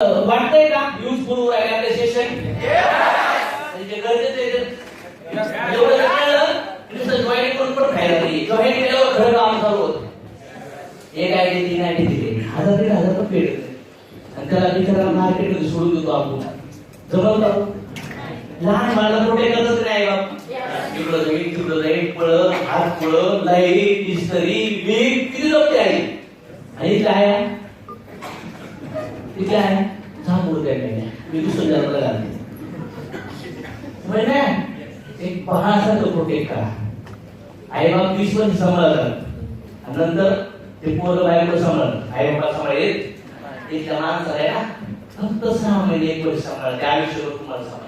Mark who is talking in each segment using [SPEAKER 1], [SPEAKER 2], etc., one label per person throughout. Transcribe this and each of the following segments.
[SPEAKER 1] वाटतंय का युजफुल राहिले आपले सेशन म्हणजे गरजेचं आहे. एवढं कळलं नुसतं जॉईन करून पण फायदा नाही. जॉईन केल्यावर खरं काम चालू होतं. एक आयडी 3 आयडी दिले 1000 पण पेड आणि त्याला बिचारा मार्केटमध्ये सोडून देतो आपण. जमलं का? लहान बाळाला मोठे करतच नाही बाप. इकडं जाईल तिकडं जाईल पळ हात पळ लाईट इस्त्री वीज किती जमते आहे आणि काय तिथे आहे थांबवू द्या मी दुसरं जन्माला घालते म्हणजे एक पहासारखं प्रोटेक्ट करा. आई बाप 20 वर्ष सांभाळतात नंतर ते पोरं बायको सांभाळत आई बाबा सांभाळेल एक माणसं आहे ना फक्त 6 महिने 1 वर्ष सांभाळत त्या आयुष्यभर तुम्हाला सांभाळत.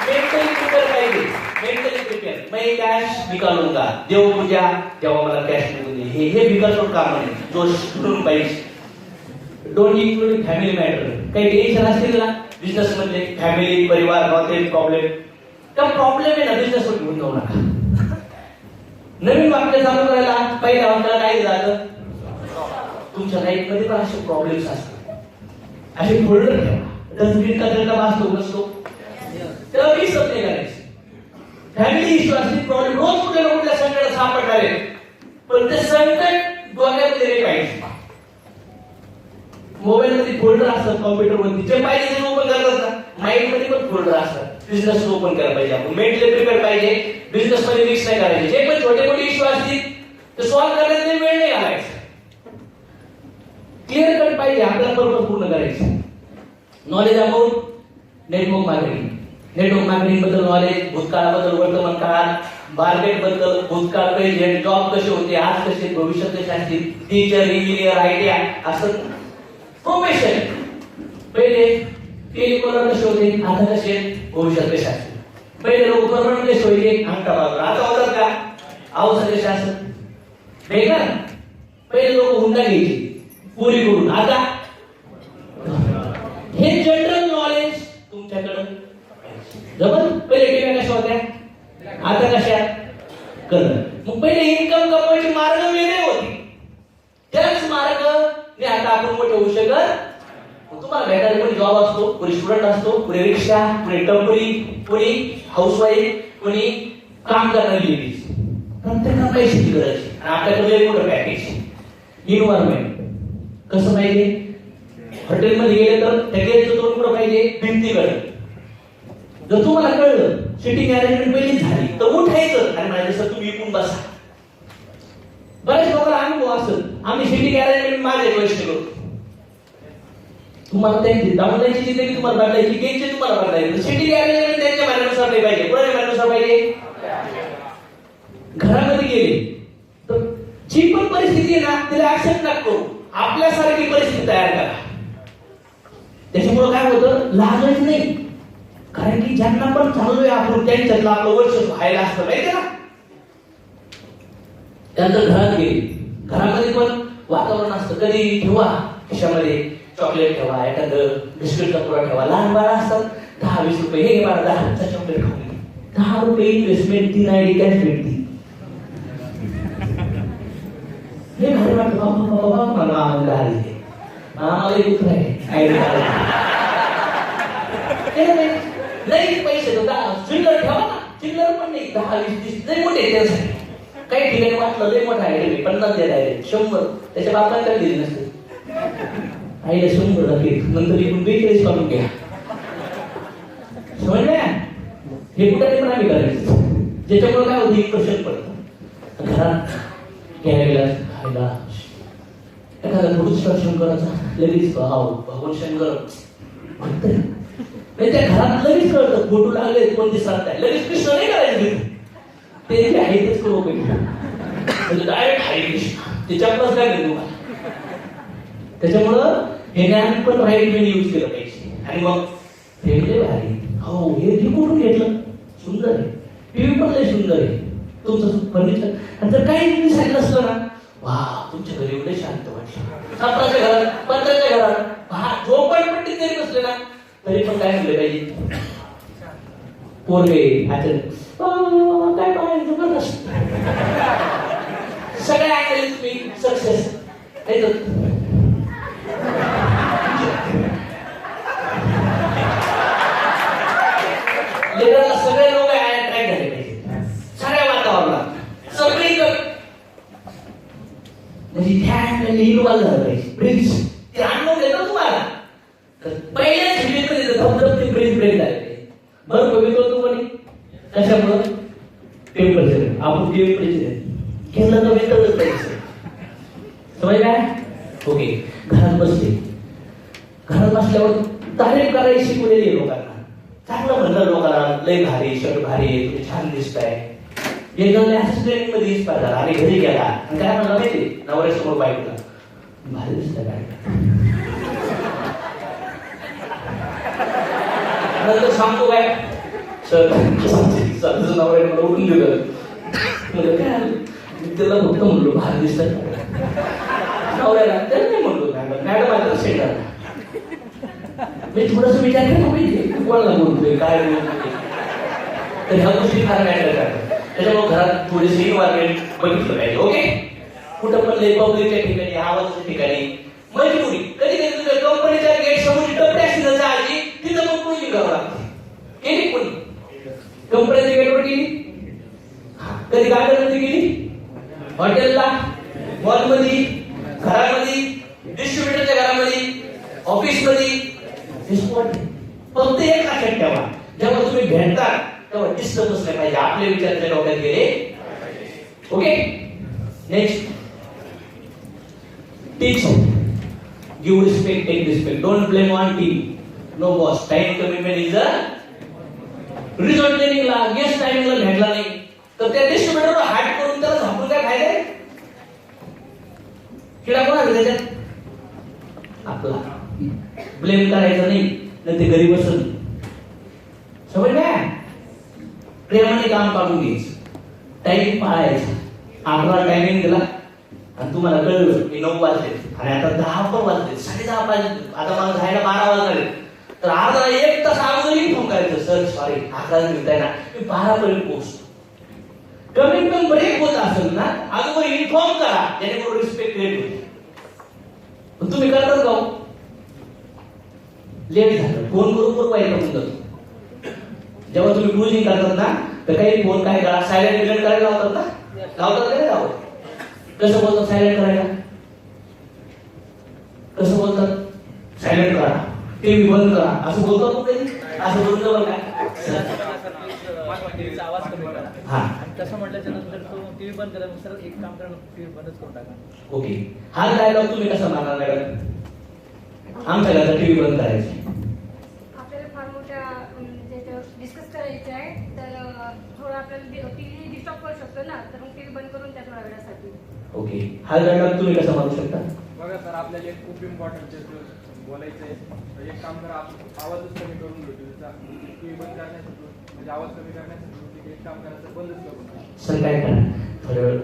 [SPEAKER 1] मेंटली प्रिपेअर पाहिजे. मेंटली प्रिपेअर मैं कॅश निकालूंगा देवपूजा जेव्हा मला कॅश मिळू दे हे बिकॉज काम नाही जो स्टुडंट पाहिजे. Don't include family matter. काही टेन्शन असतील ना बिझनेस मध्ये फॅमिली परिवार नाते प्रॉब्लेम का प्रॉब्लेम आहे ना बिझनेस वर घेऊन जाऊ नका. नवीन वाक्य चालू करायला पहिल्या वाक्याला काय झालं तुमच्या लाईफ मध्ये पण असे प्रॉब्लेम्स असतात. असे फोल्डर ठेवा. डस्टबिन कचरा वाचतो नसतो त्याला वीस नाही करायचे. फॅमिली इश्यू असतील प्रॉब्लेम रोज कुठल्या ना कुठल्या संकट सापडणारे पण ते संकट डोक्यामध्ये नाही पाहिजे. मोबाईल मध्ये फोल्डर असतात कॉम्प्युटर मध्ये जे पाहिजे ते ओपन करतात ना माइंड मध्ये पण फोल्डर असतात. बिझनेस ओपन करायला पाहिजे आपण. मेंटली प्रिपेअर पाहिजे. बिझनेस मध्ये मिक्स नाही करायचे. जे पण छोटे मोठे इश्यू असतील ते सॉल्व्ह करण्यात वेळ नाही घालायचा. क्लिअर कट पाहिजे आपल्याला पर्पज पूर्ण करायचं. Knowledge about network marketing. Network marketing बद्दल नॉलेज भूतकाळाबद्दल वर्तमान काळात मार्केट बद्दल भूतकाळ प्रेझेंट जॉब कसे होते आज कसे भविष्यात कसे असतील टीचर इंजिनियर आयटी असं प्रोफेशन पहिले टेलिकॉलर कसे होते आता कसे भविष्यात कसे असतील. पहिले लोक परमनंट कसे होते अंगठा बाजूला आता होतात का अवसर कसे असत नाही का. पहिले लोक हुंडा घ्यायचे पुरी करून आता हे जनरल नॉलेज तुमच्याकडे जबर. पहिले टीव्ही कशा होत्या आता कशा करत. मग पहिले इन्कम कमवायचे मार्ग वेगळे होते. त्याच मार्ग ने आता आपण मोठे होऊ शकत. तुम्हाला भेटायला कोणी जॉब असतो कोणी स्टुडंट असतो कोणी रिक्षा कोणी टपरी कोणी हाऊसवाईफ कोणी काम करणारी लेडीज प्रत्येकाला पैशाची गरज आहे. आणि आपल्याकडे वेगवेगळं पॅकेज इन्व्हायरमेंट कसं पाहिजे. हॉटेलमध्ये गेले तर त्या गेटचं तोंड कुठं पाहिजे भिंतीकडे. जर तुम्हाला कळलं सिटिंग अरेंजमेंट पहिलीच झाली तर उठायचं आणि माझ्या जसं तुम्ही इकून बसा. बऱ्याच लोकांना अनुभव असत आम्ही सिटिंग अरेंजमेंट माझे पैसे करतो. तुम्हाला त्यांची दावण्याची जिंदगी तुम्हाला बदलायची गेटची तुम्हाला बदलायची. सिटिंग अरेंजमेंट त्यांच्या मनानुसार नाही पाहिजे कोणाच्या मनानुसार पाहिजे. घरामध्ये गेले तर जी पण परिस्थिती आहे ना तिला ऍक्सेप्ट नका करू. आपल्यासारखी परिस्थिती तयार करा. त्याच्यामुळे काय होतं लाजच नाही. कारण की ज्यांना पण चालू आहे आपण त्यांच्यातलं आपलं वर्ष व्हायला असतं माहिती ना. त्यानंतर घरात गेली घरामध्ये पण वातावरण असतं. कधी ठेवा खिशामध्ये चॉकलेट ठेवा एखादं बिस्किटचा पुडा ठेवा. लहान बाळा असतात 10-20 रुपये हे बाळा 10 चॉकलेट खाऊ 10 रुपये इन्व्हेस्टमेंट 3 आयडी कॅश भेटती. हे भारी वाटतं बाबा मला आम्हाला एक उत्तर आहे आयडी नाही पैसे चिल्लर ठेवा ना. चिल्लर पण नाही 10-20 लय मोठे त्यासाठी काही ठिकाणी वाटलं लय मोठा आहे 50 द्या डायरेक्ट 100 त्याच्या बापाला काय दिली नसते. आईला 100 टक्के नंतर इकडून 42 काढून घ्या समजलं. हे कुठे पण आम्ही करायचं ज्याच्यामुळे काय होतं इम्प्रेशन पडतं. घरात घ्यायला खायला एखादा थोडंच दर्शन करायचं लगेच भगवान शंकर म्हणतं त्या घरात लगेच कळतं फोटो लागले कोणते साथ आहे लगेच कृष्ण नाही करायचं ते जे आहे तेच करू म्हणजे डायरेक्ट हरे कृष्ण त्याच्यातच काय नाही तुम्हाला. त्याच्यामुळं हे ज्ञान पण राईट वेळी यूज केलं पाहिजे. आणि मग हे भारी हो हे कुठून घेतलं सुंदर आहे. टीव्ही पण लय सुंदर आहे तुमचं फर्निचर. आणि जर काही तुम्ही सांगितलं असलं ना वा तुमच्या घरी एवढे शांत वाटलं. 7च्या घरात 15च्या घरात झोपडपट्टीत जरी बसले ना तरी पण काय म्हणलं पाहिजे पोरगे काय पाहायचं सगळ्या अँगल तुम्ही सक्सेस काय तर लेकराला सगळे लोक अट्रॅक्ट झाले पाहिजे सगळ्या वातावरणात सगळीकडे म्हणजे ध्यान इन्व्हॉल्व झालं पाहिजे ब्रिज ते अनुभव देतो तुम्हाला तर पहिल्याच व्हिडिओमध्ये धबधब ते ब्रिज ब्रेक झाले बरं बघितलं तू कोणी कशामुळं टेम्परेचर आपण टेम्परेचर केलं तर वेगळंच पाहिजे समजलं ओके घरात बसले घरात बसल्यावर तारीफ करायची शिकवलेली लोकांना चांगलं म्हणलं लोकांना लय भारी शर्ट भारी तुम्ही छान दिसताय एकदम असंच ट्रेनिंग मध्ये इन्स्पायर झाला आणि घरी गेला आणि काय म्हणलं माहिती नवऱ्यासमोर बायकोला भारी दिसतंय काय नंतर सांगतो काय सर नवऱ्याने मला उठून दिलं म्हणजे काय मी त्याला फक्त म्हणलो भारी दिसतंय नवऱ्याला त्याला नाही म्हणलो मॅडम आता सेंटर मी थोडस विचार केला पाहिजे कोणाला बोलतोय काय बोलतोय तर ह्या गोष्टी फार मॅटर करतात त्याच्यामुळे घरात थोडीशी इन्व्हायरमेंट बघितलं पाहिजे ओके कुठं पण पब्लिकच्या ठिकाणी आवाजाच्या ठिकाणी मजबुरी कधी कधी तुझ्या कंपनीच्या गेट समोर टपरी असली ना आजी तिथं मग कोणी करावं लागते केली कोणी कंपनीच्या गेटवर गेली कधी गार्डन मध्ये गेली हॉटेलला मॉलमध्ये घरामध्ये डिस्ट्रीब्युटरच्या घरामध्ये ऑफिसमध्ये फक्त एक लक्षात ठेवा जेव्हा तुम्ही भेटता तेव्हा डिस्टर्बच नाही पाहिजे आपले विचार त्या डोक्यात गेले okay next teach give respect take respect don't blame on team no boss time commitment is a result ट्रेनिंगला गेस्ट टाइमिंगला भेटला नाही तर त्या डिस्ट्रीब्युटरवर हात करून त्याला झापून काय फायदा आहे किडा कोणाला त्याच्यात आपला ब्लेम करायचं नाही तर ते घरी बसून समजलं प्रेमाने काम काढून घ्यायचं टाइम पाळायचा आपला टायमिंग दिला आणि तुम्हाला कळलं की 9 वाजले आणि आता 10 पण वाजले 10:30 वाजले आता मला जायला 12 वाजले तर अर्धा 1 तास अगोदर इन्फॉर्म करायचं सर सॉरी 11 मिनिट आहे ना मी 12 पर्यंत पोहोचतो कमीत कमी ब्रेक होत असेल ना अगोदर इन्फॉर्म करा जेणेकरून रिस्पेक्ट क्रिएट होते तुम्ही करतात का लेट झालं फोन करून पण वाईट होऊन जातो जेव्हा तुम्ही क्रुझिंग करतात ना तर काही फोन काय करा सायलेंट डिलीट करायला लावतात ना लावतात का नाही लावत कसं बोलतात सायलेंट करायला कसं बोलतात सायलेंट करा टीव्ही बंद करा असं बोलतात ना कधी असं बोलून जवळ काय
[SPEAKER 2] आवाज कमी करा आणि तसं म्हटल्याच्या नंतर तो टीव्ही बंद करा सर एक काम करा टीव्ही बंदच करून टाका
[SPEAKER 1] ओके हा डायलॉग तुम्ही कसा मारणार मॅडम आमच्या घरात टीव्ही बंद करायची
[SPEAKER 3] आपल्याला फार मोठ्या डिस्कस करायचं आहे तर थोडं आपल्याला टीव्ही डिस्टर्ब करू शकतो ना तर मग टीव्ही बंद करून त्या थोड्या वेळासाठी
[SPEAKER 1] ओके हा डायलॉग तुम्ही कसा मारू शकता
[SPEAKER 4] बघा सर आपल्याला एक खूप इम्पॉर्टंट बोलायचं आहे एक काम करा आवाजच कमी करून घेतो त्याचा टीव्ही बंद करण्यासाठी म्हणजे आवाज कमी करण्यासाठी एक काम करायचं बंदच करून
[SPEAKER 1] सर काय करा थोड्या वेळ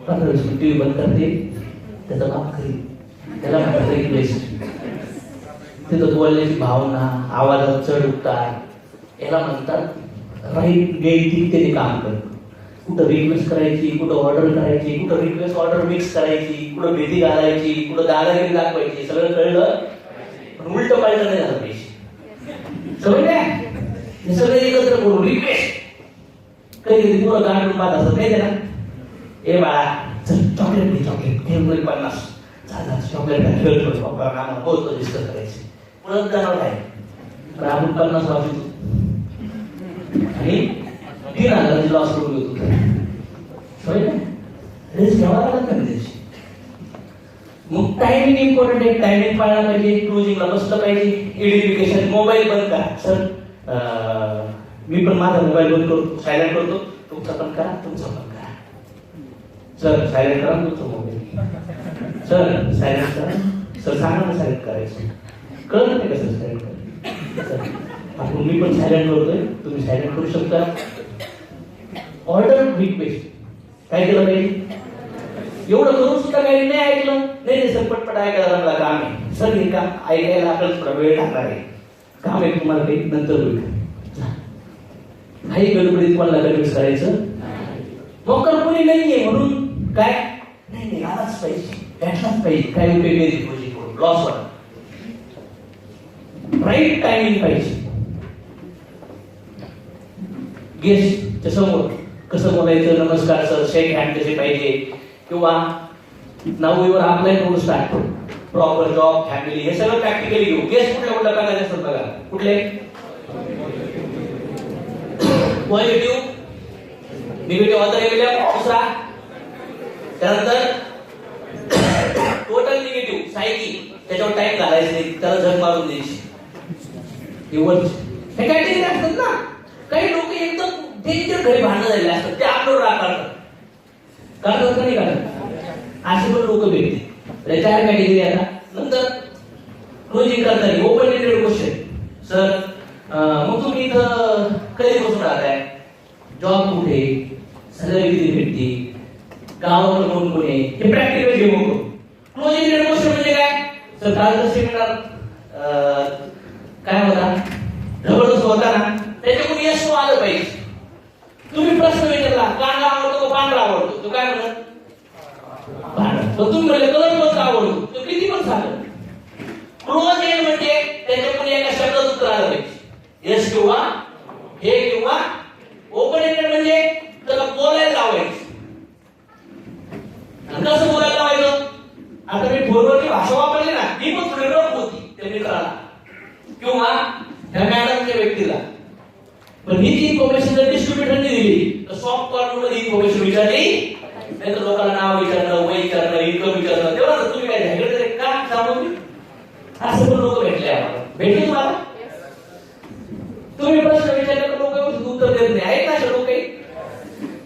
[SPEAKER 1] 15 मिनिट टीव्ही बंद करते त्याचा माफ करी त्याला म्हणतात रिक्वेस्ट तिथं बोलण्याची भावना आवाजात चढ उतार याला म्हणतात राईट गैतिक ते काम करतं कुठं रिक्वेस्ट करायची कुठं ऑर्डर करायची कुठं रिक्वेस्ट ऑर्डर मिक्स करायची कुठं भीती घालायची कुठं दादागिरी दाखवायची सगळं कळलं पण उलट पालट नाही झालं पाहिजे समजलं हे सगळे एकत्र करून रिक्वेस्ट कधी कधी पुढं काढून पाहत असत नाही त्याला ए बाळा चल चॉकलेट घे चॉकलेट घे मुली 50 झाला चॉकलेट खेळ करू आपण होतो डिस्कस करायची पुढं जाणार काय पण आपण 50 वाजतो आणि 3,000 लॉस करून घेतो समजलं रेस घ्यावा लागत नाही त्याची मग टायमिंग इम्पॉर्टंट आहे टायमिंग पाळला पाहिजे क्लोजिंगला बसलं पाहिजे एडिफिकेशन मोबाईल बंद करा सर मी पण माझा मोबाईल बंद करतो सायलेंट करतो तुमचा पण करा तुमचा पण करा सर सायलेंट करा तुमचा मोबाईल सर सायलेंट करा सर सांगा ना सायलेंट करायचं कळलं नाही कसं सायलेंट करायचं आपण मी पण सायलेंट करतोय तुम्ही सायलेंट करू शकता ऑर्डर रिक्वेस्ट काय केलं पाहिजे एवढं करून सुद्धा काही नाही ऐकलं नाही सर पटपट ऐकायला मला काम आहे सर हे काम ऐकायला आपल्याला थोडा वेळ लागणार आहे काम आहे तुम्हाला काही नंतर होईल काही गडबडीत कोणाला कन्व्हिन्स करायचं मोकर कोणी नाहीये म्हणून काय नाही आलाच पाहिजे भेटलाच पाहिजे. काय उपयोग आहे डिपॉझिट लॉस होणार. राईट टायमिंग पाहिजे. गेस्टच्या समोर कसं बोलायचं, नमस्कार सर, शेक हँड कसे पाहिजे, किंवा नाव your apply to start proper job family, हे सगळं प्रॅक्टिकली घेऊ. गेस्ट कुठल्या कुठल्या प्रकारचे असतात बघा. कुठले? Positive, negative, other evidence. दुसरा त्यानंतर टोटल निगेटिव्ह सायकी, त्याच्यावर टाइम घालायचं नाही, त्याला झक मारून द्यायची. हे कॅटेगरी असतात ना. काही लोक एकदम डेंजर घरी भांडण झालेले असतात, ते आपल्यावर राग काढतात. काढतात का नाही काढत? असे पण लोक भेटते. चार कॅटेगरी आता. नंतर क्लोजिंग करताना ओपन एंडेड क्वेश्चन. सर मग तुम्ही इथं कधीपासून राहताय, जॉब कुठे, सॅलरी किती भेटते, गावावर कोण कोण आहे, हे प्रॅक्टिकल घेऊ नको. क्लोजिंग एंडेड क्वेश्चन म्हणजे काय? सर कालचा सेमिनार काय होता, जबरदस्त होता ना, त्याच्याकडून यश आलं पाहिजे. तुम्ही प्रश्न विचारला, कांदा आवडतो का पांढरा आवडतो, तो काय म्हणत? पांढरा. पण तुम्ही म्हणले कलर कोणता आवडतो, तो किती पण सांगत. क्लोज एंड म्हणजे त्याच्याकडून एका शब्दात उत्तर आलं पाहिजे. यस किंवा हे किंवा. ओपन एंडेड म्हणजे त्याला बोलायला लावायचं. कसं बोलायला लावायचं? आता मी फोनवरची भाषा वापरली ना, ती पण थोडी रफ होती त्या मित्राला किंवा ह्या मॅडमच्या व्यक्तीला. पण ही जी इन्फॉर्मेशन जर डिस्ट्रीब्युटरने दिली तर सॉफ्ट कॉर्नर मध्ये इन्फॉर्मेशन विचारली, नाही तर लोकांना नाव विचारणं, वय विचारणं, इन्कम विचारणं, तेव्हा तुम्ही काय झाले का सांगू. असं पण लोक भेटले आम्हाला. भेटले तुम्हाला? तुम्ही प्रश्न विचारले तर लोक उत्तर देत नाही. आहेत ना असे लोक?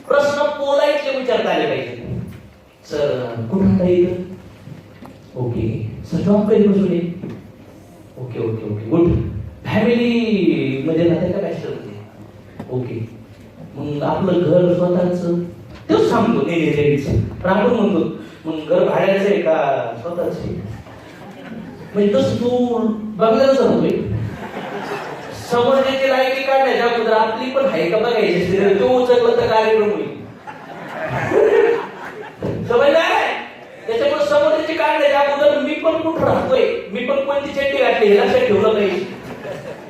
[SPEAKER 1] प्रश्न पोलाइटली विचारता आले पाहिजे. सर कुठं राहता इथं? ओके. सर जॉब कधी बसून आहे? Okay okay okay good. Family मध्ये राहते का बॅचलर मध्ये? ओके. मग आपलं घर स्वतःच तेच सांगतो. पण आपण म्हणतो मग घर भाड्याचं आहे का स्वतःच आहे? म्हणजे तसं तू बघणारच होतोय. समोरची लायकी काढण्याच्या अगोदर आपली पण आहे का बघायची. तो उचललं तर कार्यक्रम होईल. समजलं? त्याच्यामुळे समोरची काढण्याच्या अगोदर मी पण कुठं राहतोय, मी पण कोणती चड्डी घातली हे लक्षात ठेवलं पाहिजे.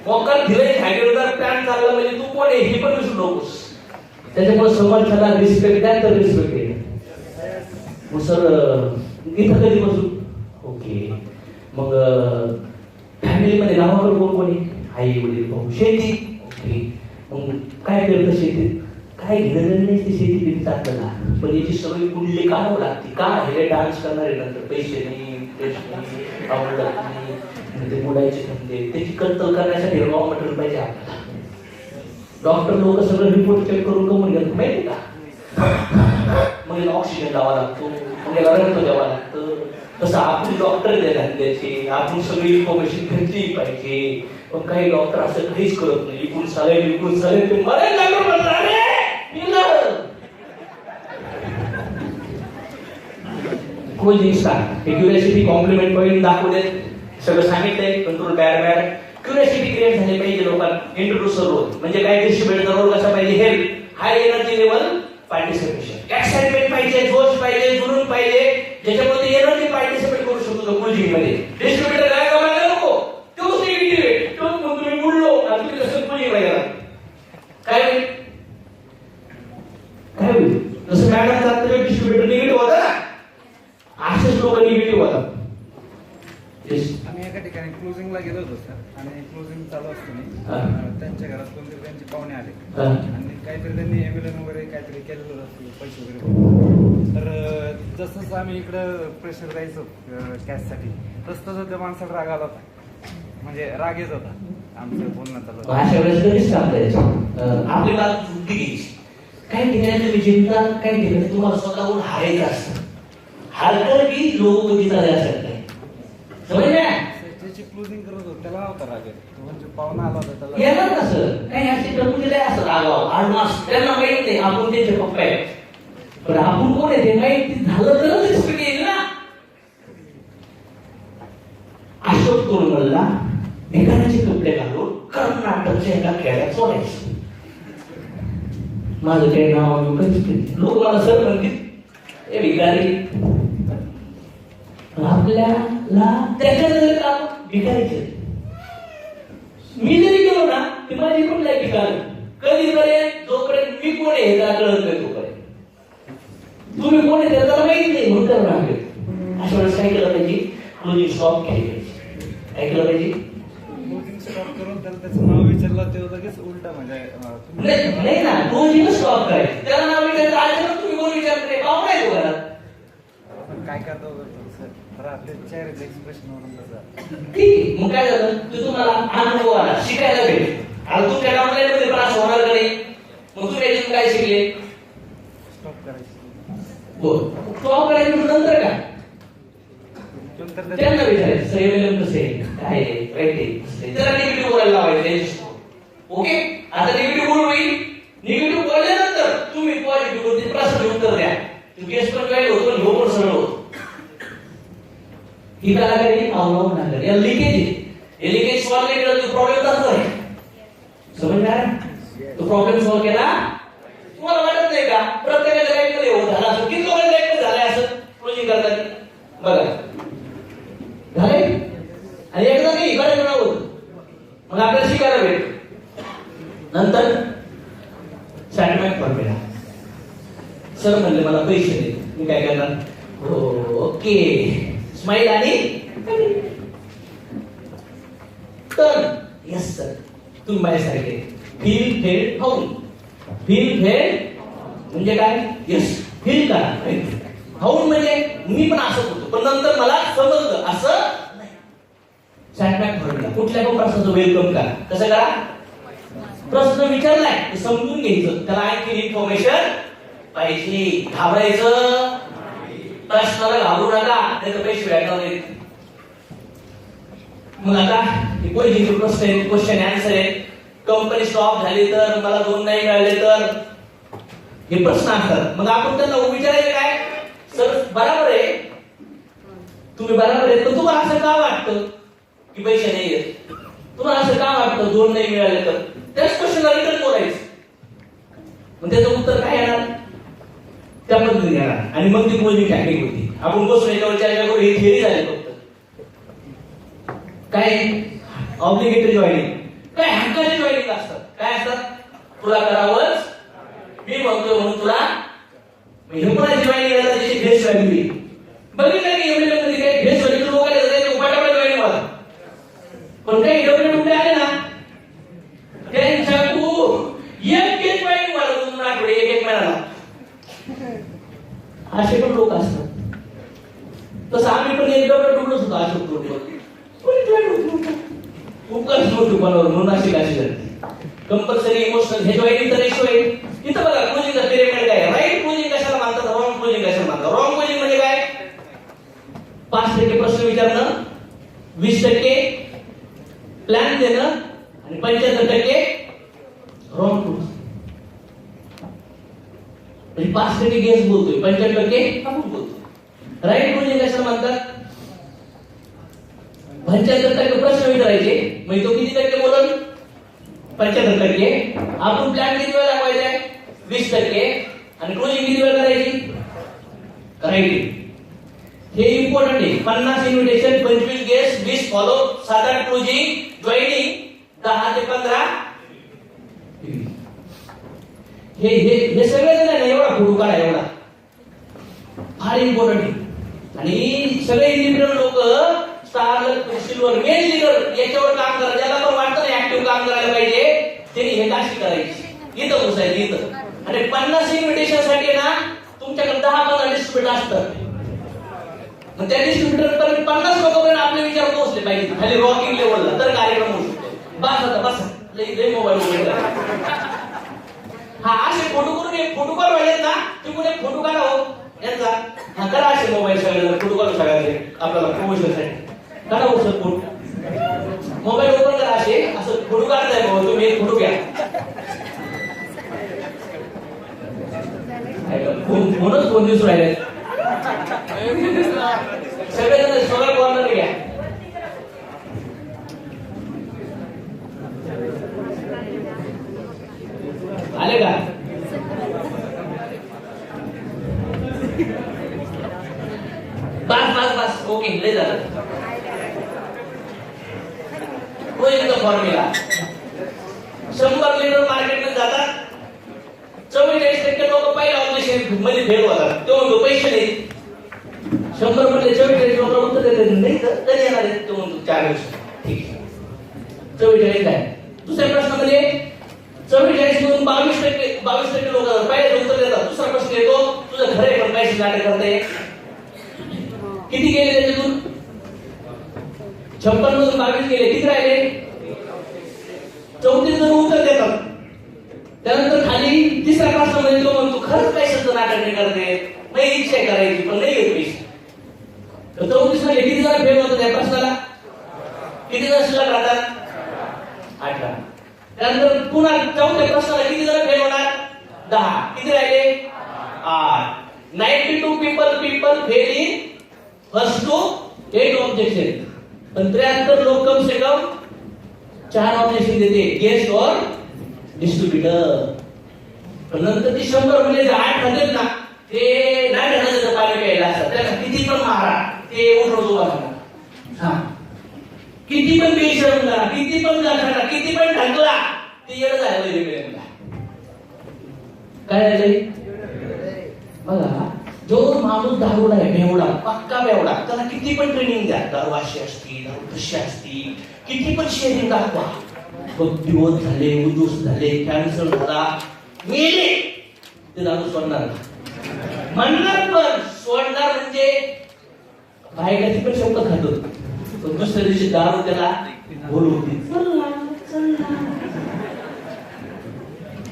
[SPEAKER 1] मोकार दिलंय खायला पॅन्ट चालला म्हणजे तू कोण आहे हे पण विसरू नकोस. त्याच्यामुळे समोरच्याला रिस्पेक्ट द्या तर रिस्पेक्ट आहे. मग सर इथं कधी बसू? ओके. मग फॅमिलीमध्ये गावाकडे कोण कोणी? आई वडील भाऊ. शेती? ओके. मग काय करतं शेतीत? काय घेणं नाही ती शेती बिन आपल्याला, पण याची सगळी कुंडली काढावं लागते. का हे डान्स करणारे नंतर पैसे नाही, इंटरेस्ट नाही, आवडत नाही, ते मुलायचे धंदे, त्याची कत्तल करण्यासाठी रॉ मटेरियल पाहिजे आपल्याला. डॉक्टर लोक सगळं रिपोर्ट चेक करून कमून घेतात माहिती का? मग याला ऑक्सिजन लावा लागतो, मग याला रक्त द्यावा लागतं. तसं आपण डॉक्टर द्यायचे, आपण सगळी इन्फॉर्मेशन घेतली पाहिजे. पण काही डॉक्टर असं काहीच करत नाही. इकडून चालेल ते मरायला लागलं म्हणणार रे. Closing start. Curiosity compliment point दाखवले, सगळं सांगितलंय. Control bad. क्युरियोसिटी क्रिएट झाली पाहिजे लोकांना. इंट्रोड्यूसर रोल म्हणजे काय, डिस्ट्रीब्युटर रोल कसा पाहिजे, help, high energy level, participation, excitement पाहिजे, जोश पाहिजे, जुनून पाहिजे, ज्याच्यामध्ये एनर्जी पार्टिसिपेट करू शकतो क्लोजिंग मध्ये. डिस्ट्रीब्युटर काय करायला नको, तोच निगेटिव्ह, तोच मग तुम्ही बोललो आणि तुम्ही कसं क्लोजिंग राहिला काय होईल? काय होईल? जसं मॅडम जात डिस्ट्रीब्युटर निगेटिव्ह होता ना, असेच लोक निगेटिव्ह होतात.
[SPEAKER 5] आम्ही एका ठिकाणी क्लोजिंगला गेलो होतो सर, आणि क्लोजिंग चालू असताना त्यांच्या घरात कोणतरी त्यांचे पाहुणे आले आणि काहीतरी त्यांनी एम्ब्युलन्स वगैरे काहीतरी केलेलं असतं, पैसे वगैरे. तर जसं आम्ही इकडं प्रेशर द्यायचो कॅशसाठी, तसं त्या माणसाला राग आला होता, म्हणजे राग येत होता आमचं बोलणं चालू.
[SPEAKER 1] अशा वेळेस कधीच काम करायचं, आपली बात चुकी घ्यायची. काही ठिकाणी तुम्ही जिंकता, काही ठिकाणी तुम्हाला स्वतःहून हारायचं असतं. हारतर की लोक बघितला असत नाही.
[SPEAKER 5] त्याची क्लोजिंग करत होतो, त्याला नव्हता राग येत, म्हणजे पाहुणा आला होता त्याला
[SPEAKER 1] येणार कसं काही असे प्रमुख असं रागाव आडमास, त्यांना माहित नाही आपण त्यांचे पप्पा आहेत, पण आपण कोण आहे ते माहिती झालं तरच रिस्पेक्ट येईल ना. अशोक तोरमलला भिकाणाचे कपडे घालून कर्नाटकच्या एका खेड्यात सोडायचं. माझं काही नाव कधीच लोक मला सर म्हणतील, ए भिकारी आपल्याला त्याच्या नजरेत आपण भिकारीचे. मी जरी केलो ना ते माझी पण लायकी कळलं. कधी करेल जोपर्यंत मी कोण आहे हे त्याला कळत नाही तोपर्यंत. तुम्ही कोण आहे त्याला माहिती नाही म्हणून त्याला राग येतो. अशा वेळेस काय केलं पाहिजे? क्लोजिंग स्टॉप केली पाहिजे. काय केलं पाहिजे?
[SPEAKER 5] क्लोजिंग स्टॉप करून त्याला त्याचं नाव विचारलं ते लगेच उलटा म्हणजे
[SPEAKER 1] नाही ना, क्लोजिंग स्टॉप करायचं. त्याला नाव विचारायचं. आज तुम्ही कोण विचारत नाही पाहू नाही तो घरात.
[SPEAKER 5] काय करतो सर तर आपल्या चेहऱ्याचं एक्सप्रेशन वरून तसं
[SPEAKER 1] ठीक. मग काय झालं ते तुम्हाला अनुभव आला, शिकायला भेटेल. आता तुमच्या ऑनलाईन मध्ये पण असं होणार का नाही? मग तुम्ही याच्यातून काय शिकले?
[SPEAKER 5] स्टॉप करायचं
[SPEAKER 1] हो, स्टॉप करायचं नंतर काय?
[SPEAKER 5] नंतर
[SPEAKER 1] त्यांना विचारायचं संयम कसे काय आहे, त्याला निगेटिव्ह बोलायला लावायचं. ओके, आता निगेटिव्ह बोल होईल. निगेटिव्ह बोलल्यानंतर तुम्ही पॉझिटिव्ह वरती प्रश्न उत्तर द्या. गेस्ट पण काय होतो आणि हो पण सरळ होतो. ही कलाकारी अवलंबून आहे. या लिकेज हे लिकेज सॉल्व केलं तर प्रॉब्लेम जातो आहे. समजणार? तो प्रॉब्लेम सॉल्व केला. तुम्हाला वाटत नाही का प्रत्येकाच्या लाईफ मध्ये होत झाला असं? किती लोकांच्या लाईफ मध्ये झालंय असं क्लोजिंग करतात? बघा झाले. आणि एकदा नाही बरेच वेळा होत. मग आपल्याला शिकायला भेट. नंतर सॅटमॅक फॉर्म्युला. सर म्हणले मला पैसे दे. मी काय करणार? ओके, स्माइल आणि तर यस सर तुम्ही माझ्यासारखे फील फेड हाऊन. फील फेड म्हणजे काय? यस फील करा. हाऊन म्हणजे मी पण असं होतो पण नंतर मला समजलं असं नाही. सॅटमॅक फॉर्म्युला. कुठल्या पण प्रश्नाचं वेलकम करा. कसं करा? प्रश्न विचारलाय ते समजून घ्यायचं. त्याला आणखी इन्फॉर्मेशन पाहिजे. घाबरायचं प्रश्नाला घाबरू नका, त्याचे पैसे भेटणार नाहीत. मग आता कोणते प्रश्न आहेत? क्वेश्चन आन्सर आहे. कंपनी स्टॉप झाली तर, मला 2 नाही मिळाले तर, हे प्रश्न असतात. मग आपण त्यांना विचारायचं काय? सर बरोबर आहे, तुम्ही बरोबर आहे, पण तुम्हाला असं का वाटतं की पैसे नाही येत? तुम्हाला असं का वाटतं 2 नाही मिळाले तर? त्याच क्वेश्चनला रिटर्न बोलायचं. मग त्याचं उत्तर काय येणार? त्या पद्धतीने येणार. आणि मग ती क्लोजिंग टेक्निक होती. आपण बसून याच्यावर चर्चा करू. ही थिअरी झाली फक्त. काय ऑब्लिगेटरी जॉईनिंग, काय हक्काचे जॉईनिंग असतात. काय असतात? तुला करावंच, मी म्हणतोय म्हणून तुला. हे कोणाची जॉईनिंग आहे? त्याची फेस व्हॅल्यू बघितलं की एवढे मध्ये काय फेस व्हॅल्यू लोक आले त्याचे उपाटापट जॉईनिंग व्हा. पण काही डब्ल्यू आले ना त्यांच्या तू एक जॉईनिंग व्हायला 2 आठवडे, एक महिन्याला. असे पण लोक असतात. तसं आम्ही पण एक डबल डुबलच होतो. अशोक रोडवर उपकरण नव्हतं कोणावर म्हणून अशी काशी झाली. कंपल्सरी इमोशनल हे जॉईनिंगचा रेशो आहे. इथं बघा क्लोजिंगचा पिरियड काय? राईट क्लोजिंग कशाला मानतात? रॉंग क्लोजिंग कशाला मानतात? रॉंग क्लोजिंग म्हणजे काय? 5% प्रश्न विचारणं, 20% प्लॅन देणं आणि 75% रॉंग क्लोजिंग. म्हणजे 5% गेस बोलतोय, 75% आपण बोलतोय. राईट क्लोजिंग कशाला मानतात? 75% प्रश्न विचारायचे, मग तो किती टक्के बोलल? 75%. आपण प्लॅन किती वेळ दाखवायचा? 20%. आणि क्लोजिंग किती वेळ करायची? राईट. हे इम्पॉर्टंट आहे. 50 invitation, 25 guest, 20 follow, 7-8 closing, joining 10 ते 15. हे सगळे जण आहे एवढा फोटो काढा, एवढा फार इम्पॉर्टंट आहे. आणि सगळे इंडिपेंडंट लोक स्टार सिल्वर मेन लीडर याच्यावर काम करा. ज्याला पण वाटतं ना ऍक्टिव्ह काम करायला पाहिजे त्यांनी हे काशी करायची. इथं घुसायचं इथं. आणि 50 इन्व्हिटेशन साठी ना तुमच्याकडे 10-15 डिस्ट्रीब्युटर असतात. मग त्या डिस्ट्रीब्युटर पर्यंत 50 लोकांपर्यंत आपले विचार पोहोचले पाहिजे खाली रॉकिंग लेवलला, तर कार्यक्रम होऊ शकतो. बस लई मोबाईल वगैरे. हा असे फोटो करून एक फोटो काढवायचे ना, तुम्ही एक फोटो काढा हो यांचा. हा करा असे मोबाईल सगळ्यांना फोटो काढू सगळ्यांचे आपल्याला प्रमोशनसाठी. काढा हो सर फोटो. मोबाईल ओपन करा असे, असं फोटो काढताय बाबा तुम्ही, एक फोटो घ्या. फोनच फोन दिसून राहिले सगळेजण. सगळं कॉर्नर घ्या. आले का? बस ओके लय झालं. फॉर्म्युला. 100 लिटर मार्केटमध्ये जातात, 44% लोक पहिल्या ऑब्जेक्शन मध्ये फेल होतात. तो म्हणतो पैसे नाही. 100 मध्ये 44 लोक उत्तर देतात नाही तर कधी येणार आहेत. तो म्हणतो 4 वर्ष. ठीक आहे, 44 आहे. दुसऱ्या प्रश्नामध्ये 44 मधून 22% लोक पहिल्याच उत्तर देतात. दुसरा प्रश्न येतो, तुझं घर आहे पण पैसे नाटक करते. किती गेले त्याच्यातून? 56 मधून 22 गेले. किती राहिले? 34 जण उत्तर देतात. त्यानंतर खाली तिसरा प्रश्न म्हणजे तो म्हणतो खरंच पैशाचं नाटक नाही करते, नाही इच्छा करायची पण नाही येत पैसे. तर 34 मध्ये किती जण फेल होतात त्या प्रश्नाला? किती जण शिल्लक राहतात? 18. त्यानंतर पुन्हा चौथ्या प्रश्नाला किती जण फेल होणार? 10. किती राहिले? 8. 92 people fail in first two 8 objection. पण 73 लोक कम से कम 4 ऑब्जेक्शन देते, गेस्ट और डिस्ट्रीब्युटर. पण नंतर ती 100 म्हणजे 8 होते ना, ते नाही घालायचं पाणी प्यायला असतात. त्याला किती पण मारा ते उठवतो बघा. किती पण बेशरम करा, किती पण गाठा, किती पण ढकला, ते येणं झालं वेगवेगळ्या. काय झालंय बघा, जो माणूस दारुडा आहे, बेवडा, पक्का बेवडा, त्याला किती पण ट्रेनिंग द्या, दारू अशी असती, दारू तशी असती, किती पण शेअरिंग दाखवा, बघ दिवस झाले, उद्ध्वस्त झाले, कॅन्सर झाला, मेले, ते दारू सोडणार म्हणणार. पण सोडणार म्हणजे बायकाची पण शब्द खातो, पण दुसऱ्या दिवशी दारू त्याला बोलवते.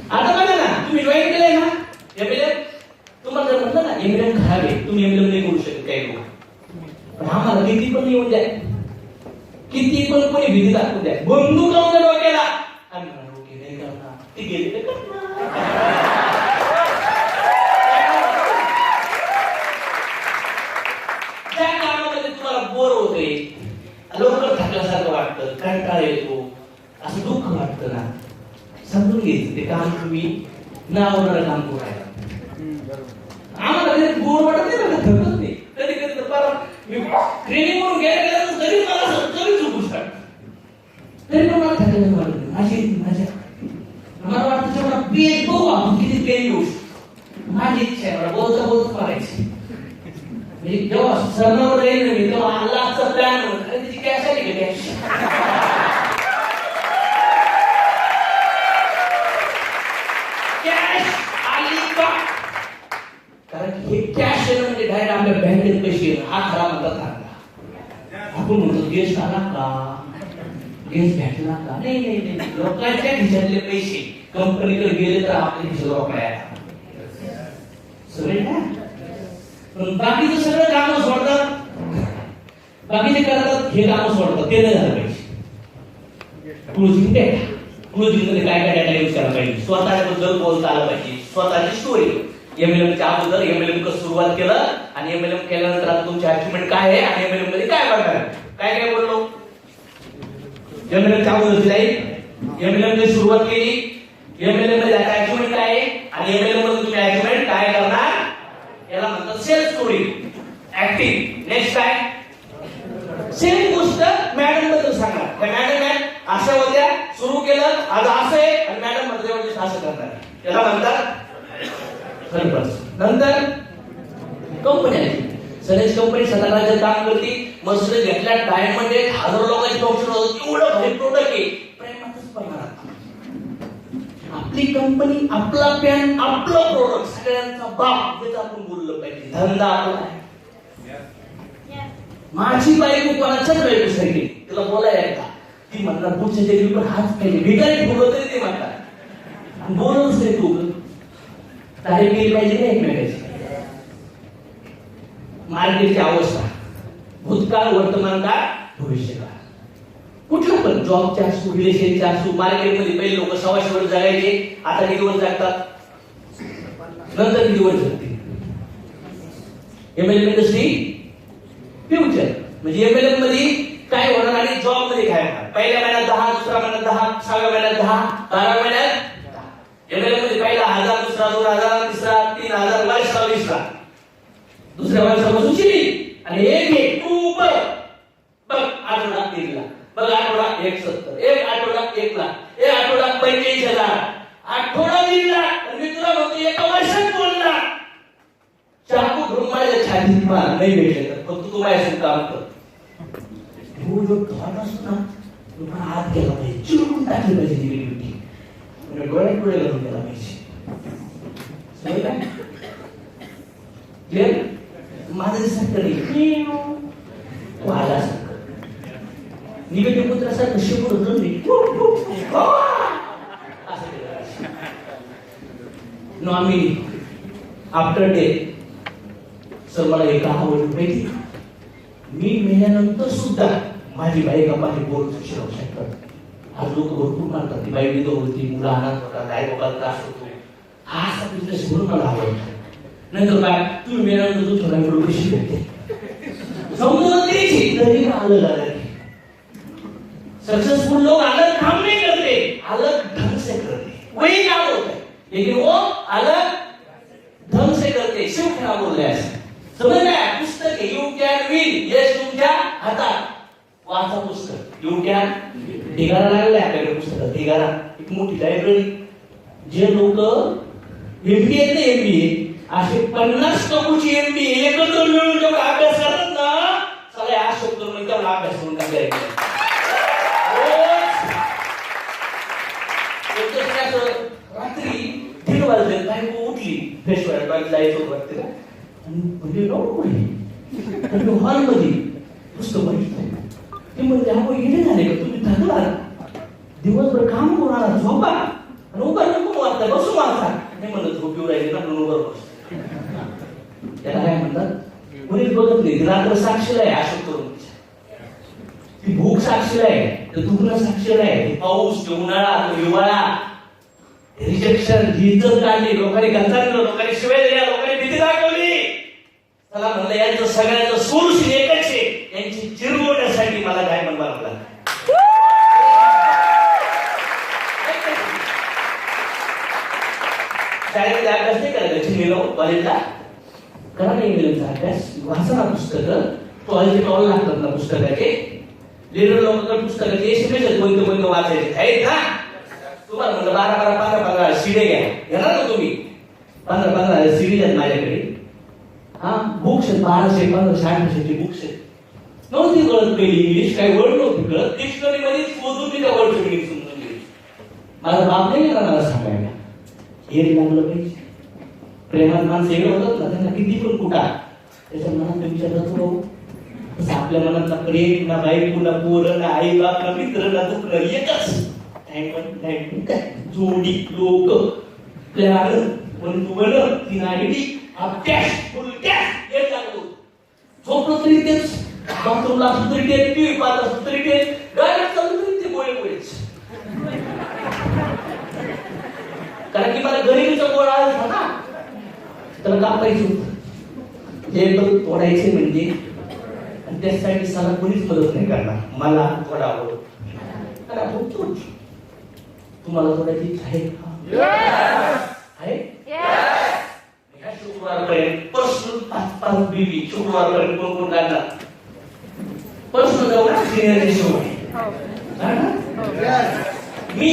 [SPEAKER 1] आता बघा ना, तुम्ही जॉईन केलंय ना एमएलएम, तुम्हाला जर म्हटलं ना एमएलएम खराब आहे, तुम्ही एमएलएम नाही करू शकत काही लोक. पण आम्हाला किती पण येऊन द्या, किती पण कोणी भीती दाखवून द्या, बंदूक लावून द्या डोक्याला, आम्ही ओके नाही करणार, ते गेले तर त्या कामामध्ये तुम्हाला बोर होते, लवकर थकल्यासारखं वाटतं, कंटाळा येतो, असं दुःख वाटतं ना, समजून घ्यायचं ते काम तुम्ही नावणारं काम करायला. आम्हाला कधी बोर वाटत नाही ना, थकत नाही. कधी कधी तर परवा मी ट्रेनिंग म्हणून गेल्या तरी मला तरी चुकू शकत, तरी पण मला थकलं वाटत नाही. माझ्या मला वाटतं तेवढा पेन बघू आपण किती पेन घेऊ. माझी इच्छा आहे मला बोलता बोलत करायची. म्हणजे जेव्हा सरणावर येईल मी तेव्हा अल्लाहचा प्लॅन म्हणून त्याची कॅश आली का कॅश, कॅश आली का? कारण हे कॅश येणं म्हणजे डायरेक्ट आपल्या बँकेत पैसे येणं, हा खरा म्हणतात. आपण म्हणतो गेस्ट आला का, गेस्ट भेटला का? नाही नाही नाही, लोकांच्या खिशातले पैसे कंपनीकडे गेले तर आपल्या खिशात रोकडा सगळे ना. पण बाकीचं सगळं कामं सोडतात, बाकीचे करतात, हे कामं सोडतात, ते नाही झालं पाहिजे. क्लोजिंग डेटा, क्लोजिंग मध्ये काय काय डेटा यूज करायला पाहिजे, स्वतःबद्दल बोलता आलं पाहिजे, स्वतःची स्टोरी. एमएलएमच्या अगोदर एमएलएम कसं सुरुवात केलं आणि एमएलएम केल्यानंतर आता तुमची अचिव्हमेंट काय आहे आणि एमएलएम मध्ये काय बघणार, काय काय बोललो. एमएलएमच्या अगोदरची लाईफ, एमएलएम मध्ये सुरुवात केली, एमएलएम मध्ये आता अचिव्हमेंट काय आहे आणि एमएलएम मध्ये तुम्ही अचिव्हमेंट काय करणार, याला म्हणतात सेल्फ स्टोरी, ऍक्टिंग. नेक्स्ट काय, सेम गोष्ट मॅडम बद्दल सांगा. त्या मॅडम अशा होत्या, सुरू केलं, आज असं आहे आणि मॅडम मध्ये असं करणार, याला म्हणतात सरपंच. नंतर कंपनी आली, सनेज कंपनी 17 राज्यात काम करते, मस्त घेतल्या डायमंड आहे, हजारो लोकांची ऑप्शन होतं, एवढं भारी प्रोडक्ट आहे, प्रेमातच पडणार. आपली कंपनी, आपला पॅन, आपलं प्रोडक्ट, सगळ्यांचा बाप, हेच आपण बोललं पाहिजे. धंदा आपला आहे. माझी बायको कोणाच्याच बायकोसारखी, तिला बोलायला येतात, ती म्हणणार पुढच्या जरी पण हाच पाहिजे, भिकारी बोलत तरी ते म्हणतात, बोलवच नाही तू, तारीख केली पाहिजे नाही एकमेकाची. मार्केटची अवस्था, भूतकाळ, वर्तमानकाळ, भविष्यकाळ, कुठलं पण जॉबच्या असू, रिलेशनच्या असू, मार्केटमध्ये पहिले लोक 100 वर्ष जगायचे, आता किती वर्ष जगतात, नंतर किती वर्ष जगतील. एमएलएम इंडस्ट्री फ्युचर म्हणजे एमएलएम मध्ये काय होणार आणि जॉब मध्ये काय होणार. पहिल्या महिन्यात 10, दुसऱ्या महिन्यात 10, 6व्या महिन्यात 10, 12व्या महिन्यात 10. एमएलएम मध्ये पहिला 1000, दुसरा 2000, तिसरा 3000, वर्षाला 20ला, दुसऱ्या वर्षापासून 3 आणि एक तू बघ आठवडा 3 लाख. बघ आठवडा 170, एक आठवडा 1 लाख, एक आठवडा 45,000, आठवडा 3 लाख. आणि मी तुला म्हणतो एका वर्षात 2 लाख. चाकू घेऊन माझ्या छातीत मार, नाही भेटले तर फक्त तू माझ्यासोबत काम कर. तू जो धोरण असतो ना, तू पण हात केला पाहिजे, चिरून टाकली पाहिजे ती वेगळी. म्हणजे डोळ्यात डोळे घालून गेला पाहिजे. समजलं? क्लिअर? माझं सारखं नाही, वाला सारखं निगेटिव्ह पुत्रासारखं शिकून होतो मी असं केलं. Nominee after death. सर मला एक आवडलं माहिती, मी मेल्यानंतर सुद्धा माझी बाई गप्पाची बोल सुशिरावू शकतात. आज लोक भरपूर मानतात ती बाई विधवा होती, मुलं अनाथ होतात, आई बाबाला त्रास होतो. हा असा बिझनेस म्हणून मला आवडतो. नंतर काय तुम्ही मेल्यानंतर तू थोडा वेळ कशी भेटते समजून द्यायची तरी आलं झालं. सक्सेसफुल लोग अलग काम नहीं करते, अलग ढंग से करते, वही काम होता है, लेकिन वो अलग ढंग से करते. शिव क्या बोल रहे हैं समझ में? पुस्तक है यू कॅन विन, यश तुमच्या हातात. वाचा पुस्तक यू कॅन. ढिगारा लागलाय आपल्याकडे पुस्तकात, ढिगारा. एक मोठी लायब्ररी. जे लोक एमबीए नाही एमबीए असे 50 कपूची एमबीए एकत्र मिळून जेव्हा अभ्यास करतात ना, सगळे आज शब्द म्हणून तेवढा अभ्यास करून टाकायचा. रात्री 3 वाजले बायको उठली, फ्रेश व्हायला जायचं वाटतं आणि म्हणजे हॉलमध्ये पुस्तक बघितलं. ते म्हणजे आपण येणे झाले का तुम्ही थकला, दिवसभर काम करून आला, झोपा आणि उभा नको वाटतं, बसू वाचा. नाही म्हणत झोप येऊ राहिली ना म्हणून उभं बस. त्याला काय म्हणतात, कोणीच बघत नाही. रात्र साक्षीला आहे अशोक करून, ती भूक साक्षीला आहे, तर दुखणं साक्षीला आहे, पाऊस, उन्हाळा, हिवाळा, रिजेक्शन, ही इज्जत काढली, लोकांनी गंजारलं, लोकांनी शिवाय दिल्या, लोकांनी भीती दाखवली. चला म्हणलं यांचं सगळ्यांचं सोल्युशन एकच आहे, यांची चिरवण्यासाठी मला काय म्हणवा लागला. शाळेत अभ्यास नाही करायचा, चिन्हीला कॉलेजला करा नाही इंग्लिशचा अभ्यास, वाचा ना पुस्तकं. टॉल लागतात ना पुस्तकाचे, लिडर लोकांकडे पुस्तकाचे एसएमएस कोणते कोणते वाचायचे आहेत ना. तुम्हाला म्हणलं 12-15 शिडे घ्या, घेणार ना तुम्ही? 15 सिरीज आहेत माझ्याकडे. हा बुक्स आहेत 1200-1500 बुक्स आहेत. नव्हती कळत पहिली इंग्लिश, काही वर्ड नव्हती कळत. डिक्शनरी मध्ये शोधून मी त्या वर्ड मिनिंग समजून गेली. माझा बाप नाही गेला मला सांगायला, हे लागलं पाहिजे. प्रेमात माणसं वेगळं होतात ना, त्यांना किती पण कुठा त्याच्या मनात विचार जातो. तसं आपल्या मनात ना प्रेम, ना बायको, ना पोरं, ना आई बाप, ना मित्र, ना दुःख एकच जोडी लोक प्लॅन बंधुबल ती नागडी अभ्यास फुलक्यास येत लागतो. झोपलं तरी तेच, बाथरूमला असलं तरी तेच, टीव्ही पाहत असलं तरी तेच, गाड्यात चालू तरी ते गोळेच. कारण की मला गरिबीचा गोळा आला ना, त्याला कापायचं होतं. हे बघ तोडायचे म्हणजे, आणि त्यासाठी साला कोणीच मदत नाही करणार. मला थोडा आवडतो तुम्हाला थोड्याची इच्छा आहे का? आहे? ह्या शुक्रवारपर्यंत पर्सनल 5 बीबी शुक्रवारपर्यंत कोण कोण काढणार? पर्सनल जाऊ ना सिनियरच्या शिवाय. मी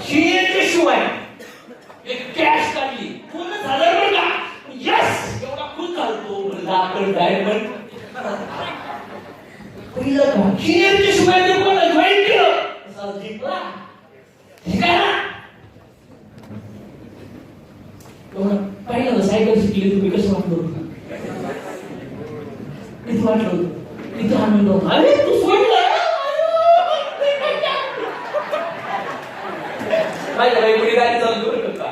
[SPEAKER 1] सिनियरच्या शिवाय एक कॅश काढली 2,000 बरं का. यस एवढा खुश चालतो आपण डायमंड पहिलं का सिनियरच्या शिवाय ते कोण जॉईन केलं असा जिंकला. ठीक आहे ना? पहिल्यांदा सायकल शिकली तुम्ही, कसं वाटलं? किती वाटलं? किती आनंद होता. अरे तू सोडलं माझ्या बाईकडे गाडी चालू करू शकता,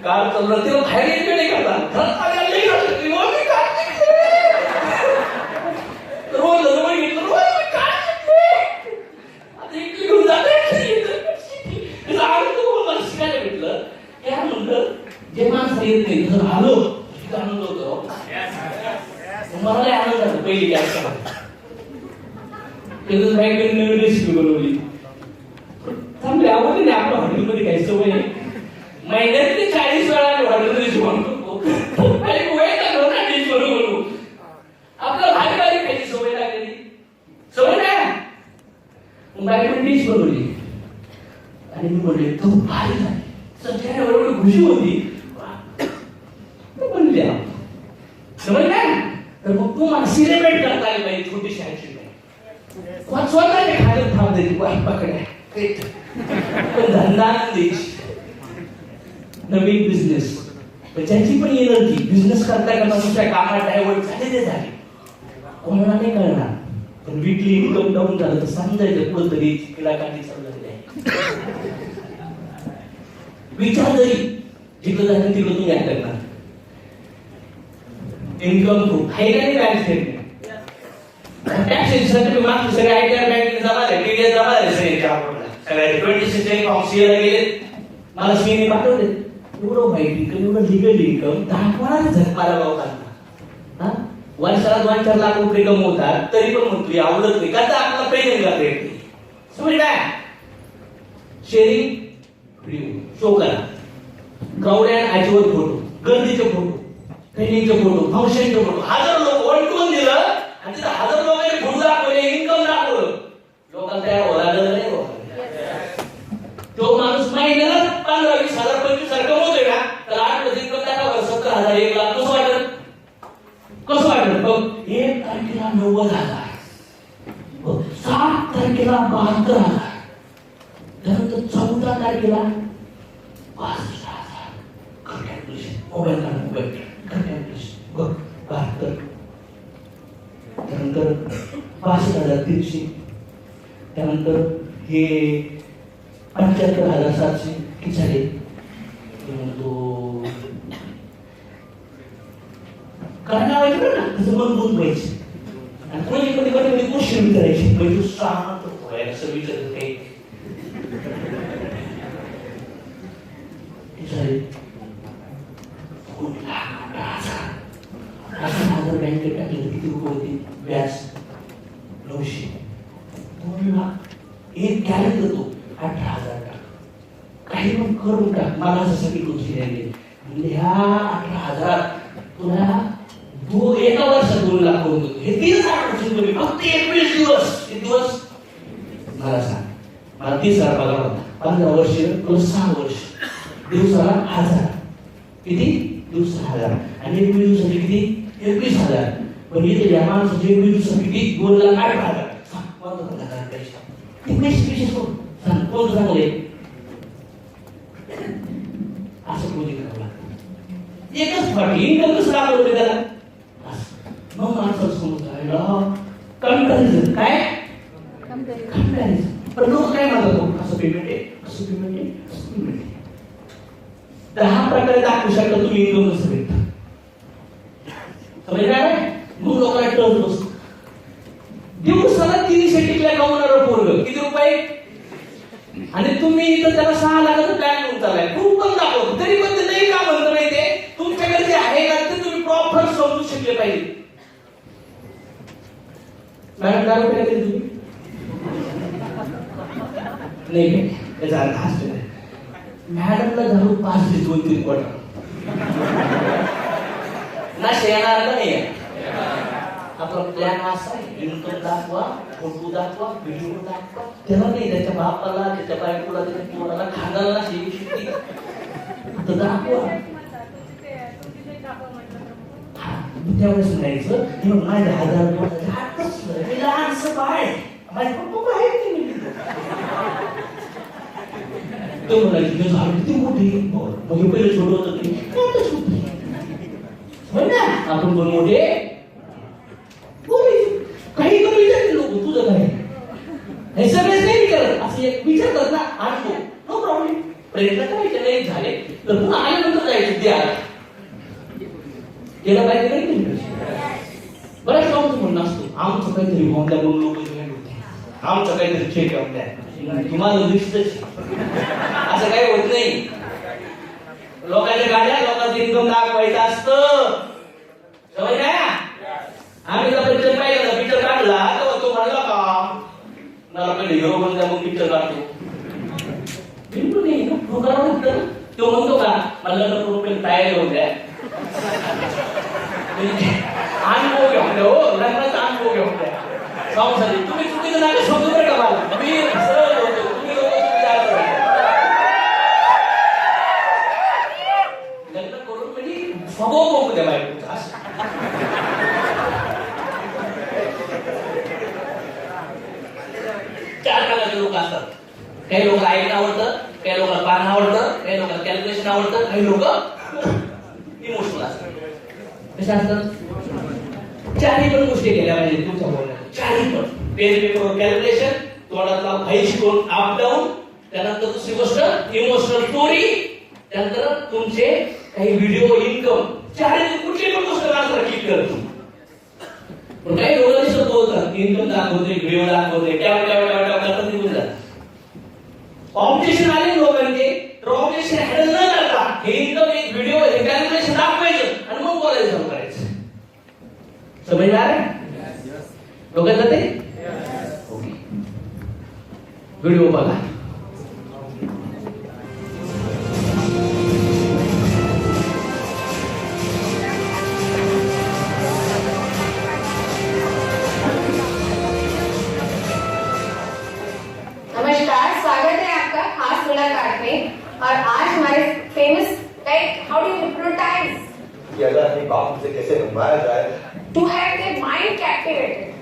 [SPEAKER 1] कार चालू तिला बाहेर येत नाही करता, घरात आल्याला रोज घेतलं आता इकडे घेऊन जाते. शिकायला भेटलं काय म्हणलं, जे माणसं येत नाही जर आलो तिथं आनंद होतो. मला आनंद झाला. पहिली गॅस नवीन रेसिपी बनवली, चांगली आवडली नाही. आपल्या हॉटेलमध्ये काही सवय नाही, महिन्यातली 40 वेळा हॉटेलमध्ये जेवण करतो. आपल्याला भारी भारी खायची सवय लागली, सवय नाही. मग बायकोने डिश बनवली आणि मी म्हणले तू भारी झाली सध्या एवढी खुशी होती म्हणल्या समजल्या तर मग तू मला सिलेब्रेट करता आली पाहिजे छोटीशी ऍक्सिडेंट स्वतः ते खायला थांब द्यायची पकड्या पण धंदा देश नवीन बिझनेस ज्याची पण एनर्जी बिझनेस करता करता दुसऱ्या कामात डायव्हर्ट झाले ते झाले कोणाला नाही कळणार पण विकली इन्कम डाऊन झालं तर समजायचं कुठंतरी तिला काही समजलं आहे विचार जरी जिकडं झालं तिकडं तुम्ही काय करणार इन्कम खूप आहे का नाही बँक स्टेटमेंट टॅक्सेशन तुम्ही मागचे सगळे आयटीआर बँकेने जमा झाले टीडीएस जमा झाले सगळ्या 26 फॉर्म सीएला गेले मला सीएने पाठवले एवढं माहिती इन्कम एवढं लिगल इन्कम दाखवणार झक मारा लोकांना वर्षाला 2-4 लाख रुपये कमवतात तरी पण म्हणतो आवडत नाही का तर आपला पेमेंट करता येत नाही समजलं शेअरिंग शो करा क्राऊड अँड ॲचवर फोटो गर्दीचे फोटो ट्रेनिंगचे फोटो फंक्शनचे फोटो 1000 लोक 1 to 1 दिलं आणि तिथं 1000 लोकांनी फोटो दाखवले इन्कम दाखवलं लोकांना तयार ओलागलं नाही तो माणूस महिन्याला 15-20 हजार 25 हजार कमवतोय ना तर 8 मध्ये इन्कम दाखवा 70,000 1 लाख कसं वाटत बघ 1 तारखेला 90,000 7 तारखेला 72,000 त्यानंतर 14 तारखेला 65,000 मोबाईल काढ मोबाईल बघ 72 त्यानंतर 62,300 त्यानंतर हे 75,700 किती झाले म्हणतो करणार ना तसं मन गुंत व्हायचे आणि कोणी कधी कधी क्वेश्चन विचारायचे म्हणजे तू शांत व्हायला असं विचारत काही बँकेत टाकले किती रुपये होती व्याज 900 2 लाख एक कॅरेट देतो 18,000 टाक काही पण करून टाक मला असं सगळी गोष्टी राहिली म्हणजे ह्या 18,000 तुला एका वर्षात 2 लाख करून देतो हे 3 लाख रुपये फक्त 21 दिवस हे दिवस मला सांग मला 30,000 पगार होता 15 वर्ष प्लस 6 वर्ष दिवसाला 1000 किती दिवसाला 1000 आणि 21 दिवसाचे किती 21,000 पण इथे या माणसाचे 21 दिवसाचे किती 2,08,000 ते पैसे सांग कोण चांगले असं कोणी करावं लागतं एकच फाटी इन्कम कसं दाखवलं त्याला मग माणसाला समजलं कंपॅरिझन काय कंपॅरिझन पण लोक काय म्हणतात असं पेमेंट आहे असं पेमेंट आहे असं पेमेंट आहे 10 प्रकारे दाखवू शकता तुम्ही इन्कम कसं भेटतं समजणार मग लोकांना टर्न बसतो दिवसाला 300 टिकल्या कमवणारं पोरग किती रुपये आणि तुम्ही इथं त्याला 6 लाखाचा प्लॅन घेऊन चाललाय खूप पण दाखवतो तरी पण ते नाही का म्हणतो माहिती आहे तुमच्याकडे जे आहे का ते तुम्ही प्रॉपर समजू शकले पाहिजे मॅडम दारू प्यायला तुम्ही नाही त्याचा अर्थ हसतो मॅडमला दारू 5 ते 2-3 क्वार्टर ना शेणार नाही आपला प्लॅन असा आहे इन्कम दाखवा फोटो दाखवा व्हिडिओ दाखवा तेव्हा नाही त्याच्या बापाला त्याच्या बायकोला त्याच्या पोराला खांदाला शिकती तर दाखवा त्यावेळेस म्हणायचं की माझ्या 1000 मी लहानसं बाळ माझे पप्पा आहे की मी तो म्हणायचं ते झाड किती मोठी मग पहिले छोटं होतं की आपण पण मोठे काही करून विचारते लोक तुझं काय हे सगळेच नाही विचारत असं एक विचारतात ना आणतो नो प्रॉब्लेम प्रयत्न करायचे नाही झाले तर पुन्हा आल्यानंतर जायचं द्या केलं पाहिजे नाही बऱ्याच लोकांचं म्हणणं असतो आमचं काहीतरी होत्या म्हणून लोक आमचं काहीतरी चेक होत्या तुम्हाला दिसतच असं काही होत नाही लोकांच्या गाड्या लोकांचं इन्कम दाखवायचं असतं सवय काय आम्ही जर पिक्चर पाहिला पिक्चर काढला तेव्हा तो म्हणला का मला पहिले हिरो बनला मग पिक्चर काढतो बिलकुल नाही तो करावं लागतं तो म्हणतो का मला लग्न करून पहिले तयारी होऊ द्या अनुभव घेऊन द्या हो लग्नाचा अनुभव घेऊन द्या संसारी तुम्ही चुकीचं नका समजू बरं का मला मी असतात. काही लोक ऐकणं आवडतं, काही लोक पाहणं आवडतं, काही लोक कॅल्क्युलेशन आवडतं, काही लोक इमोशनल असतात. कशा असतात? चारही पण गोष्टी केल्या पाहिजे तुमच्या बोलण्यात. चारही पण पेन पेपर कॅल्क्युलेशन, तोंडातला भाई शिकवून अप डाऊन, त्यानंतर दुसरी गोष्ट इमोशनल स्टोरी, त्यानंतर तुमचे काही व्हिडिओ इन्कम. चारही कुठली पण गोष्ट माणसाला क्लिक करतो. पण काही लोक दिसत बोलतात इन्कम दाखवते, व्हिडिओ दाखवते, करतात निघून जातात. ऑब्जेक्शन आले लोकांचे, तर ऑब्जेक्शन हँडल न करता हे इन्कम, एक व्हिडिओ, हे कॅल्क्युलेशन दाखवायचं आणि मग बोलायचं चालू करायचं. समजणार आहे लोकांना ते? ओके, व्हिडिओ बघा.
[SPEAKER 6] नमस्कार, स्वागत है आपका खास मुलाकात में. और आज हमारे famous like how do you hypnotise
[SPEAKER 7] कि अगर अपनी बात से कैसे मनवाया जाए,
[SPEAKER 6] to have their mind captivated.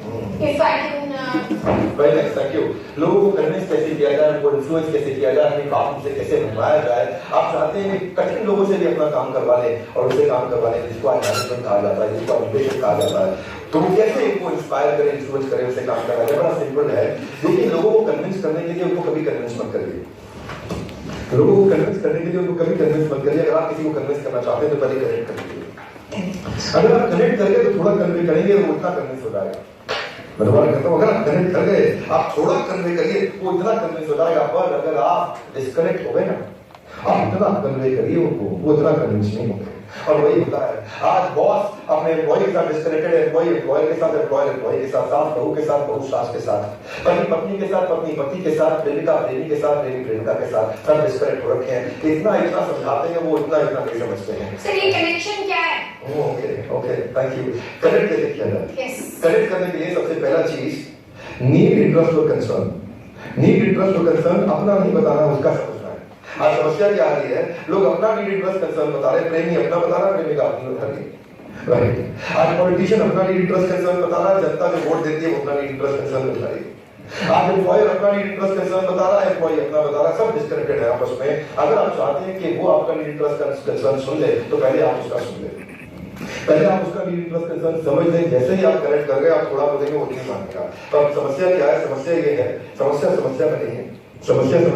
[SPEAKER 6] If I can
[SPEAKER 7] very nice, thank you. लोगों को कन्विंस कैसे किया जाए, उनको इन्फ्लुएंस कैसे किया जाए, अपनी बात से कैसे मनवाया जाए. आप चाहते हैं कि कठिन लोगों से भी अपना काम करवा लें और उसे काम करवा लें जिसको आज मैनेजमेंट कहा जाता है, जिसको एजुकेशन कहा जाता है. तो वो कैसे इनको इंस्पायर करें, इन्फ्लुएंस करें, उसे काम करवा लें. बड़ा सिंपल है. लेकिन लोगों को कन्विंस करने के लिए उनको कभी कन्विंस मत करिए. लोगों को कन्विंस करने के लिए उनको कभी कन्विंस मत करिए. अगर आप किसी को कन्विंस करना चाहते हैं तो पहले कनेक्ट करिए. अगर आप कनेक्ट करेंगे तो थोड़ा कन्वे करेंगे तो उतना कन्विंस हो जाएगा. मैं दोबारा कहता हूँ, अगर आप कनेक्ट कर गए, आप थोड़ा कन्वे करिए, वो इतना कन्विंस हो जाएगा. पर अगर आप डिस्कनेक्ट हो गए ना, आप इतना कन्वे करिए उनको, वो इतना कन्विंस नहीं होंगे. और वही होता है आज बॉस अपने एम्प्लॉय के साथ डिस्कनेक्टेड है, एम्प्लॉय के साथ एम्प्लॉय के साथ, सास बहू के साथ बहू सास के साथ, पति पत्नी के साथ पत्नी पति के साथ, प्रेमिका प्रेमी के साथ प्रेमी प्रेमिका के साथ, सब डिस्कनेक्ट हो रखे हैं. इतना समझाते हैं, वो इतना नहीं समझते हैं.
[SPEAKER 6] सर ये कनेक्शन क्या है?
[SPEAKER 7] Okay okay, thank you. Connect कैसे किया जाए?
[SPEAKER 6] यस.
[SPEAKER 7] कनेक्ट करने के लिए सबसे पहला चीज नीड, इंटरेस्ट और कंसर्न. नीड, इंटरेस्ट और कंसर्न अपना नहीं बताना, उसका समझना है. आज समस्या क्या आ रही है, लोग अपना नीड, इंटरेस्ट, कंसर्न बता रहे हैं. प्रेमी अपना बता रहा है, प्रेमिका अपनी बता रही है. राइट. आज पॉलिटिशियन अपना नीड, इंटरेस्ट, कंसर्न बता रहा है, जनता जो वोट देती है वो अपना नीड, इंटरेस्ट, कंसर्न बता रही है. आज एम्प्लॉयर अपना नीड, इंटरेस्ट, कंसर्न बता रहा है, एम्प्लॉय अपना बता रहा है. सब डिस्कनेक्टेड है आपस में. अगर आप चाहते हैं कि वो आपका नीड, इंटरेस्ट, कंसर्न सुन ले तो पहले आप उसका सुन ले. पहले आप उसका नीड, इंटरेस्ट, कंसर्न समझ लें. जैसे ही आप कनेक्ट कर गए, आप थोड़ा बोलेंगे वो नहीं मानेगा. तो अब समस्या क्या है? समस्या ये है, समस्या में नहीं है. समस्या को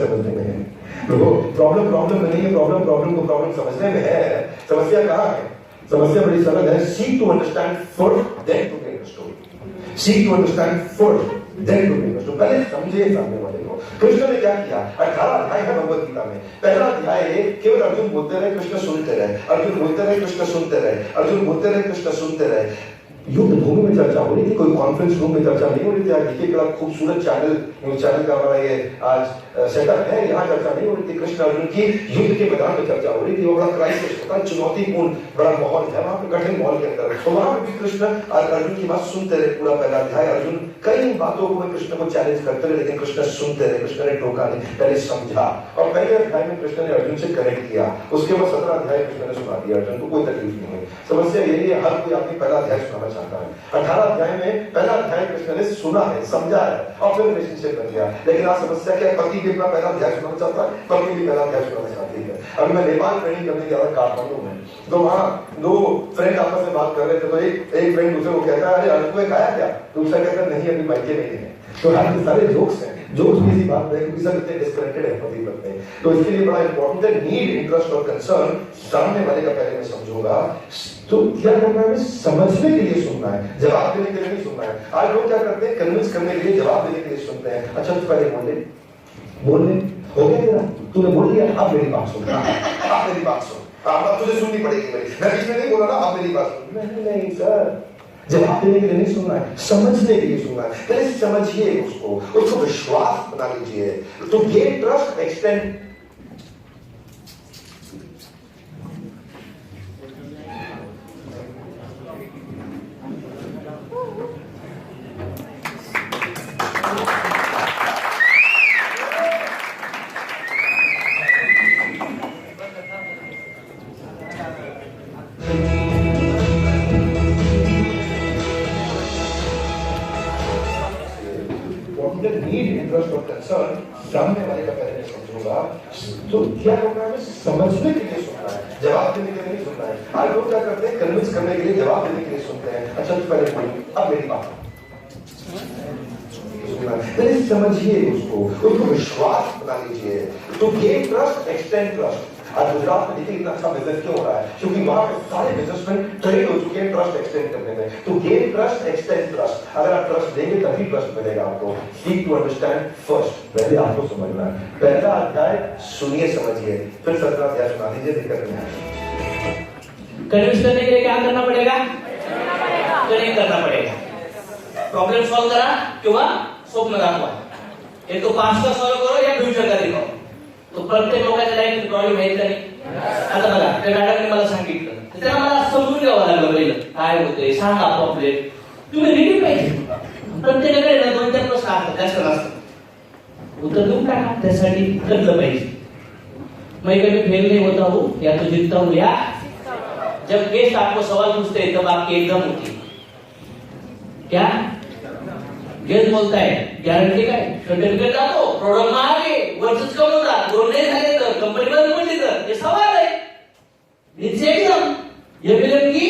[SPEAKER 7] समझने में है. देखो, प्रॉब्लम में नहीं है, प्रॉब्लम को प्रॉब्लम समझने में है. समस्या कहाँ है? समस्या बड़ी सरल है. Seek to understand first, then to get understood. Seek to understand first, then to get understood. पहले समझिए सामने वाले को. कृष्ण ने क्या किया? 18 अध्याय है भगवत गीता में. पहला अध्याय केवल अर्जुन बोलते रहे, कृष्ण सुनते रहे. अर्जुन बोलते रहे, कृष्ण सुनते रहे. अर्जुन बोलते रहे, कृष्ण सुनते रहे. युद्ध भूमि में चर्चा हो रही थी, कोई कॉन्फ्रेंस रूम में चर्चा नहीं हो रही थी. आज देखिए बड़ा खूबसूरत न्यूज चैनल का हमारा ये आज सेटअप है. यहाँ चर्चा नहीं हो रही थी. कृष्ण अर्जुन की युद्ध के मैदान में चर्चा हो रही थी. वो बड़ा क्राइसिस होता, चुनौतीपूर्ण बड़ा माहौल है वहां पे, कठिन माहौल के अंदर. तो वहां पे भी कृष्ण अर्जुन की बात सुनते रहे. पूरा पहला अध्याय अर्जुन कई बातों को कृष्ण को चैलेंज करते रहे, लेकिन कृष्ण सुनते रहे. कृष्ण ने टोका नहीं, पहले समझा. और पहले अध्याय में कृष्ण ने अर्जुन से कनेक्ट किया. उसके बाद 17 अध्याय कृष्ण ने सुना दिया. अर्जुन को कोई तकलीफ नहीं हुई. समस्या यही है, हर कोई आदमी पहला अध्याय सुनाना चाहता है. 18 अध्याय में पहला अध्याय कृष्ण ने सुना है, समझा है और फिर रिलेशनशिप बन गया. लेकिन आज समस्या क्या है? पति भी अपना पहला अध्याय सुनाना चाहता है, पत्नी भी पहला अध्याय सुनाना चाहती है. अभी मैं नेपाल ट्रेनिंग करने गया था काठमांडू में, तो वहां दो फ्रेंड आपस में बात कर रहे थे. तो एक फ्रेंड दूसरे को कहता है, अरे अर्जुन आया क्या? दूसरा कहता है, नहीं अभी मायके में है. तो आज सारे जोक्स हैं. जोक्स की बात है क्योंकि सब इतने डिस्कनेक्टेड है पति पत्नी. तो इसके लिए बड़ा इंपॉर्टेंट है नीड, इंटरेस्ट और कंसर्न. सामने वाले का पहले मैं समझूंगा. तो क्या करना है? समझने के लिए सुनना है, जवाब देने के लिए नहीं सुनना है. आज लोग क्या करते हैं? कन्विंस करने के लिए, जवाब देने के लिए सुनते हैं. अच्छा तो पहले बोल ले, हो गया तेरा, तूने बोल दिया, अब मेरी बात सुन. अब मेरी बात सुन, अब तुझे सुननी पड़ेगी मेरी. मैं बीच में नहीं बोला ना, अब मेरी बात सुन. नहीं सर, जवाब देने के लिए नहीं सुनना है, समझने के लिए सुनना है. पहले समझिए उसको विश्वास बना लीजिए. तो गेन ट्रस्ट, एक्सटेंड. उनके नीड इंटरेस्ट और कंसर्न सामने वाले का पहले मैं समझूंगा तो क्या करना है, समझने के लिए सुनना है, जवाब देने के लिए नहीं सुनना है। आज लोग क्या करते हैं, कन्विंस करने के लिए, जवाब देने के लिए सुनते हैं। अच्छा तो पहले बोलिए, अब मेरी बात समझिए, उसको विश्वास बना लीजिए। तो गेन ट्रस्ट, एक्सटेंड ट्रस्ट। आज गुजरात में देखिए इतना अच्छा बिजनेस क्यों हो रहा है, क्योंकि वहां पे सारे बिजनेसमैन ट्रेन हो चुके हैं ट्रस्ट एक्सटेंड करने में। तो गेन ट्रस्ट, एक्सटेंड ट्रस्ट। अगर आप ट्रस्ट देंगे तभी ट्रस्ट मिलेगा आपको। सीक टू अंडरस्टैंड फर्स्ट, पहले आपको समझना है। पहला अध्याय सुनिए, समझिए, फिर 17 अध्याय सुना दीजिए, दिक्कत नहीं है।
[SPEAKER 1] कन्विंस करने के लिए क्या करना पड़ेगा? कनेक्ट करना पड़ेगा। प्रॉब्लेम सॉल्व करा किंवा स्वप्न दाखवा। एक तो पास्ट का सॉल्व करो या फ्युचर का दिखाओ। तो प्रत्येक लोकांच्या लाईफ प्रॉब्लेम आहे का नाही? आता बघा, त्या मॅडमने मला सांगितलं, त्याला मला समजून घ्यावं लागलं पहिलं काय होतंय, सांगा प्रॉब्लेम. तुम्ही रेडी पाहिजे. प्रत्येकाकडे ना 2-4 प्रश्न असतात, जास्त नसतात. उत्तर देऊन टाका, त्यासाठी करलं पाहिजे. मैं कभी फेल नहीं होता हूँ या तो जीतता हूँ या जब गेस्ट आपको सवाल पूछते हैं तब आपकी एकदम होती क्या गेस्ट बोलता है गॅरंटी काय, सर्टिफिकेट दाखव, प्रोडक्ट महागे, वर्षच कम होतात, दोन नाही झाले तर, कंपनी बंद पडली तर, ये सवाल है. इट्स एग्जाम, ये फिल्म की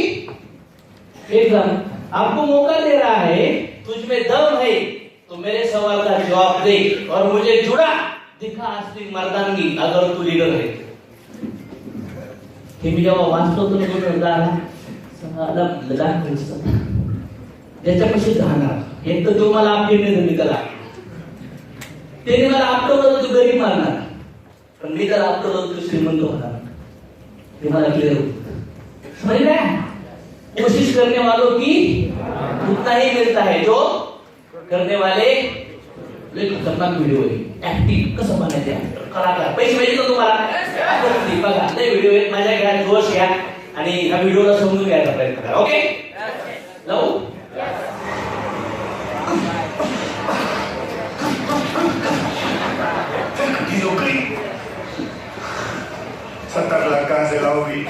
[SPEAKER 1] एग्जाम आपको मौका दे रहा है, तुझ में दम है तो मेरे सवाल का जवाब दे और मुझे जुड़ा दिखा असली मर्दानगी अगर तू लीडर है. हे मी जेव्हा वाचतो तर त्याच्यापाशी राहणार. एक तर तो मला अपडेट नाही मी त्याला, त्याने मला आपटवलं तू गरीब मारणार, पण मी त्याला आपटवलं तू श्रीमंत होणार. हे मला क्लिअर होत. समझ रहे हैं? कोशिश करने वालों की उतना ही मिलता है जो करने वाले. खतरनाक व्हिडिओ आहे. ऍक्टिंग कसं बनायचं, कलाकार पैसे पाहिजे का तुम्हाला? बघा नाही व्हिडिओ आहेत, माझ्या घ्या, जोश घ्या आणि ह्या व्हिडिओला समजून घ्यायचा प्रयत्न करा. ओके लावू?
[SPEAKER 7] नौकरी 70 लाख कहां से लाओगी?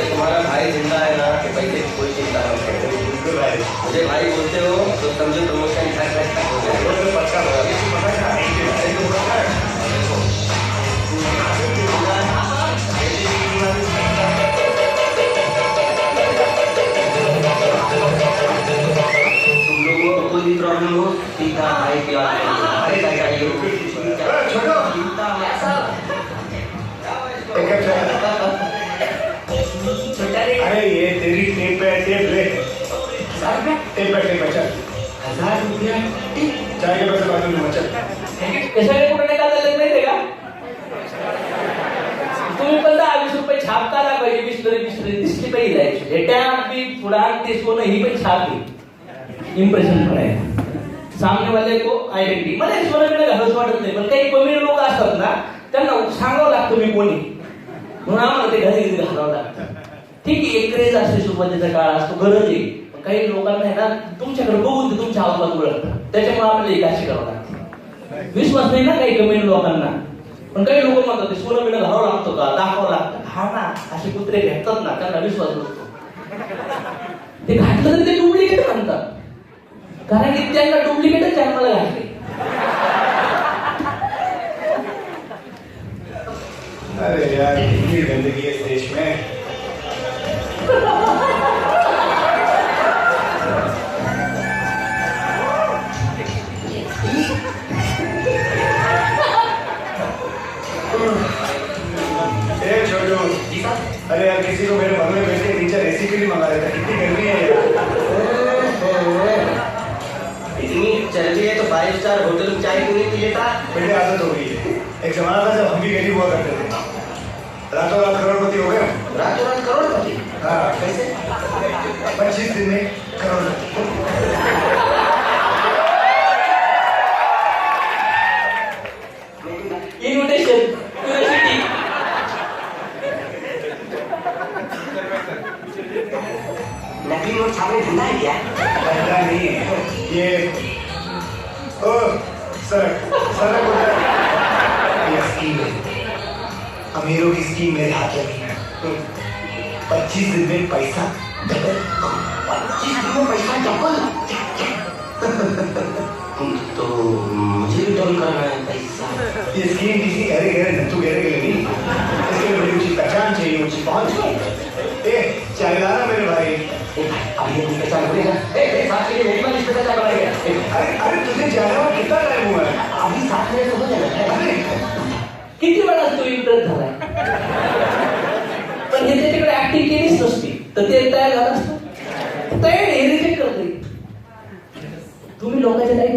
[SPEAKER 8] तुम्हारा भाई जिंदा है ना कि पैसे की कोई चिंता नहीं करते. मुझे भाई बोलते हो तो समझो प्रमोशन हो तुम लोगों को कोई प्रॉब्लम हो सीधा भाई की बात चिंता
[SPEAKER 7] अरे ये तेरी टेप है, टेप ले, टेप है चल.
[SPEAKER 1] 1000 रुपया
[SPEAKER 7] चाय के पैसे बाजू में चल.
[SPEAKER 1] कशाने कुठे नाही काढलं माहितीये का? तुम्ही पण 20 रुपये छापताना पाहिजे, बिस्लरी दिसली पाहिजे जायची. टॅप बी फुडान ते सोनं ही पण छाप आहे, इम्प्रेशन पडायला सामने वाले को आयडेंटिटी. मला सोनं बिना घालूच वाटत नाही, पण काही कमी लोक असतात ना, त्यांना सांगावं लागतं मी कोणी, म्हणून आम्हाला ते घरी घालावं लागतं. ठीक आहे, एक क्रेज असते, सुरुवातीचा काळ असतो, गरज आहे. काही लोकांना आहे ना तुमच्याकडे बघून ते तुमच्या आवाजात ओळखतात, त्याच्यामुळे आपल्याला एक अशी करावं लागतं. विश्वास नाही ना काही कमी लोकांना, पण काही लोक म्हणतात ते सोनं बिनं घालावं लागतं का, दाखवावं लागतं. हा ना, असे कुत्रे भेटतात ना, त्यांना विश्वास नसतो. ते घातलं तरी ते डुप्लिकेट म्हणतात, कारण की त्यांना डुप्लिकेटच जन्माला घातले.
[SPEAKER 7] अरे यार कितनी गंदगी है इस देश में. छोटू, अरे यार किसी को मेरे बंगले में बैठ के नीचे एसी के लिए मंगा देता. कितनी गर्मी है यार.
[SPEAKER 8] इतनी चर्बी है तो 5 स्टार होटल में चाय क्यों नहीं पी लेता?
[SPEAKER 7] बेटे आदत हो गई है. एक जमाना था जब हम भी गरीब हुआ करते थे, रातों रात करोड़पति हो गए.
[SPEAKER 8] रातों रात करोड़पति?
[SPEAKER 7] हाँ,
[SPEAKER 8] कैसे?
[SPEAKER 7] 25 दिन में करोड़पति.
[SPEAKER 1] Invitation curiosity.
[SPEAKER 8] नकली नोट छापने धंधा है क्या?
[SPEAKER 7] धंधा नहीं है ये. ओ सड़क सड़क ये स्कीम है, अमीरों की स्कीम मेरे हाथ में नहीं है.
[SPEAKER 9] 25 दिन में पैसा डबल।
[SPEAKER 8] 25 दिन में पैसा डबल। तो मुझे भी डबल करना है पैसा।
[SPEAKER 9] ये स्कीम किसी गहरे गहरे नत्थु गहरे के लिए नहीं, इसके लिए बड़ी ऊंची पहचान चाहिए, ऊंची पहुंच चाहिए। चाय लाना मेरे भाई।
[SPEAKER 8] अभी ये पहचान बोलेगा साथ के लिए मेरी बार इस पहचान बना गया।
[SPEAKER 9] अरे तुझे जाने में कितना टाइम हुआ है?
[SPEAKER 8] अभी 7 मिनट तो हो जाएगा।
[SPEAKER 9] अरे
[SPEAKER 1] किती वेळा तू इम्प्रेस झालाय, पण हे त्याच्याकडे ऍक्टिंग केलीच नसती तर ते तयार झालं असतं. तयार हे रिजेक्ट करते. तुम्ही लोकांच्या लाईफ